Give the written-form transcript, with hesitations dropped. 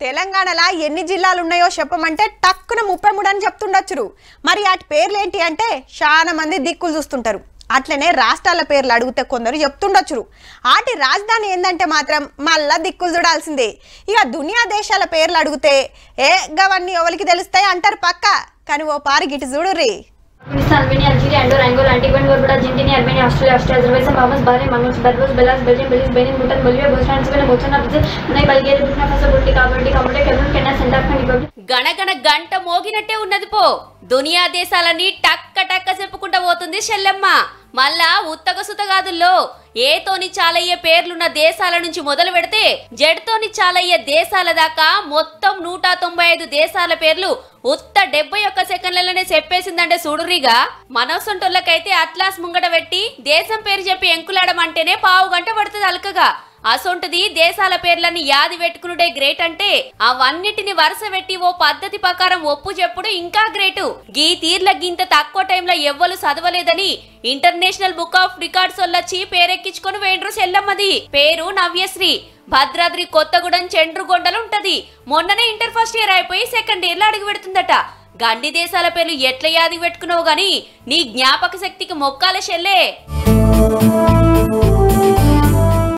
తెలంగాణలో ఎన్ని జిల్లాలు ఉన్నాయో చెప్పమంటే టక్కున 33 అని చెప్తుండొచ్చురు. మరి వాటి పేర్లు ఏంటి అంటే చాలా మంది దిక్కులు చూస్తుంటారు. అట్లనే రాష్ట్రాల పేర్లు అడిగితే కొందరు చెప్తుండొచ్చురు. వాటి రాజధాని ఏందంటే మాత్రం మళ్ళా దిక్కులు చూడాల్సిందే. ఇక దునియా దేశాల పేర్లు అడిగితే గవన్నీ ఎవరికి తెలుస్తాయి అంటారు పక్క. కానీ ఓ పారి గిటి చూడుర్రి. Afghanistan, Albania, Algeria, Andorra, Angola, Antigua and Barbuda, Argentina, Armenia, Australia, Azerbaijan, Bahamas, Bahrain, Mauritius, Belarus, Belgium, Belize, Benin, Bhutan, Bolivia, Bosnia and Herzegovina, Botswana, Brazil, Brunei, Bulgaria, Burkina Faso, Burundi, Cabo Verde, Cameroon, Kenya, Central African Republic. గణగణ గంట మోగినట్టే ఉన్నది పో. దునియా దేశాలని టక్క టక్క చెప్పుకుంటా పోతుంది చెల్లెమ్మ. మళ్ళా ఉత్తగ సుతగాదుల్లో ఏతోని చాలయ్యే పేర్లున్న దేశాల నుంచి మొదలు పెడితే జడ్తోని చాలయ్యే దేశాల దాకా మొత్తం 195 దేశాల పేర్లు ఉత్త 71 సెకండ్లలోనే చెప్పేసిందంటే చూడురిగా. మనసొంటోళ్ళకైతే అట్లాస్ ముంగట పెట్టి దేశం పేరు చెప్పి ఎంకులాడమంటేనే పావు గంట పడుతుంది అలకగా. అసొంటిది దేశాల పేర్లని యాది పెట్టుకునుడే గ్రేట్ అంటే అవన్నిటిని వరుస పెట్టి ఓ పద్ధతి ప్రకారం ఒప్పు చెప్పుడు ఇంకా గ్రేటు. గీ తీర్ల గింత తక్కువ టైంలో ఎవ్వరు చదవలేదని ఇంటర్నేషనల్ బుక్ ఆఫ్ రికార్డ్స్ వల్లొచ్చి పేరెక్కించుకొని వేండ్రు చెల్లమ్మది. పేరు నవ్యశ్రీ. భద్రాద్రి కొత్తగూడెం చెండ్రుగొండలు ఉంటది. మొన్ననే ఇంటర్ ఫస్ట్ ఇయర్ అయిపోయి సెకండ్ ఇయర్ లో అడుగు పెడుతుందట. గండి దేశాల పేర్లు ఎట్లా యాది పెట్టుకున్నావు గాని నీ జ్ఞాపక శక్తికి మొక్కాల చెల్లే.